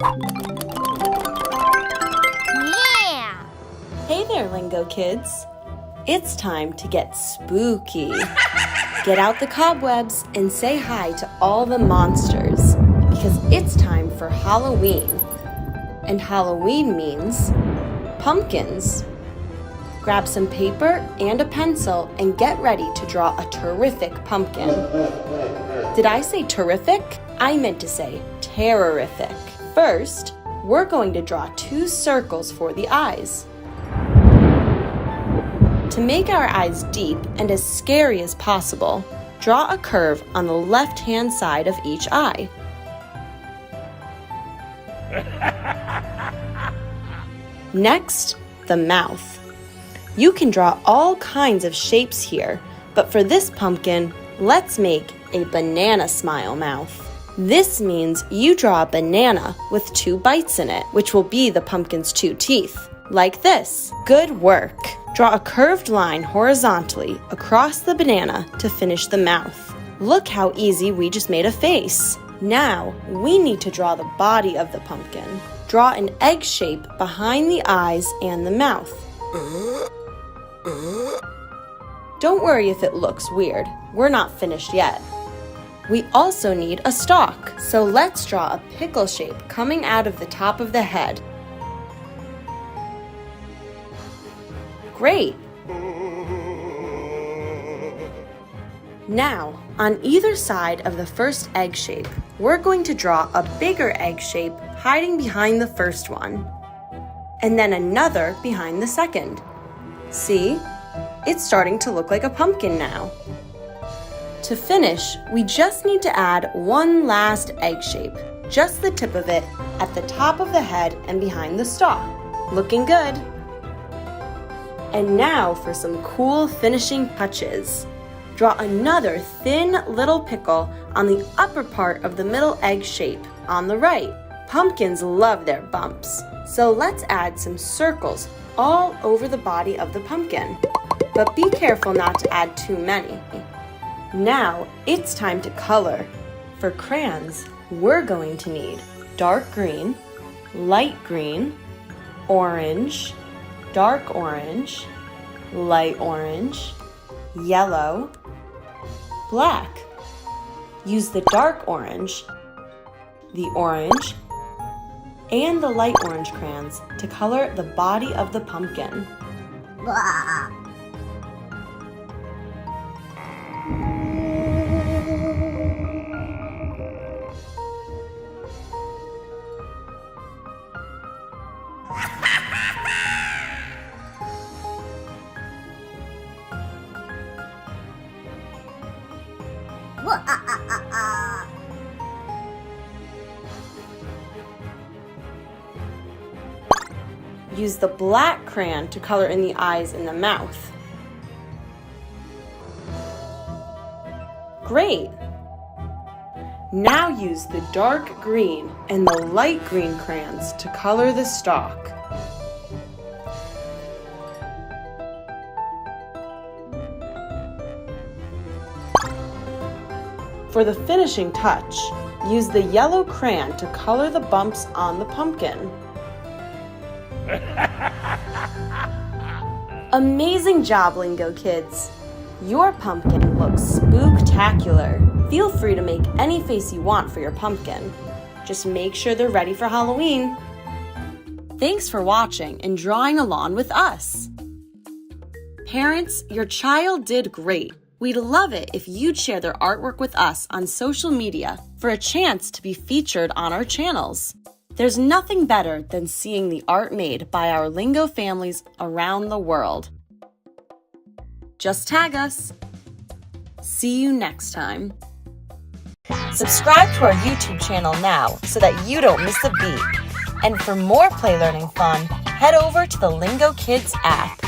Yeah! Hey there, Lingo Kids. It's time to get spooky. Get out the cobwebs and say hi to all the monsters because it's time for Halloween. And Halloween means pumpkins. Grab some paper and a pencil and get ready to draw a terrific pumpkin. Did I say terrific? I meant to say terrorific. First, we're going to draw 2 circles for the eyes. To make our eyes deep and as scary as possible, draw a curve on the left-hand side of each eye. Next, the mouth. You can draw all kinds of shapes here, but for this pumpkin, let's make a banana smile mouth. This means you draw a banana with 2 bites in it, which will be the pumpkin's 2 teeth, like this. Good work! Draw a curved line horizontally across the banana to finish the mouth. Look how easy we just made a face. Now, we need to draw the body of the pumpkin. Draw an egg shape behind the eyes and the mouth. Don't worry if it looks weird. We're not finished yet. We also need a stalk, so let's draw a pickle shape coming out of the top of the head. Great! Now, on either side of the first egg shape, we're going to draw a bigger egg shape hiding behind the first one, and then another behind the second. See? It's starting to look like a pumpkin now. To finish, we just need to add one last egg shape, just the tip of it, at the top of the head and behind the stalk. Looking good! And now for some cool finishing touches. Draw another thin little pickle on the upper part of the middle egg shape on the right. Pumpkins love their bumps, so let's add some circles all over the body of the pumpkin. But be careful not to add too many. Now it's time to color. For crayons, we're going to need dark green, light green, orange, dark orange, light orange, yellow, black. Use the dark orange, the orange, and the light orange crayons to color the body of the pumpkin. Blah. Use the black crayon to color in the eyes and the mouth. Great! Now use the dark green and the light green crayons to color the stalk. For the finishing touch, use the yellow crayon to color the bumps on the pumpkin. Amazing job, Lingo Kids! Your pumpkin looks spooktacular. Feel free to make any face you want for your pumpkin. Just make sure they're ready for Halloween. Thanks for watching and drawing along with us. Parents, your child did great. We'd love it if you'd share their artwork with us on social media for a chance to be featured on our channels. There's nothing better than seeing the art made by our Lingo families around the world. Just tag us. See you next time. Subscribe to our YouTube channel now so that you don't miss a beat. And for more play learning fun, head over to the Lingokids app.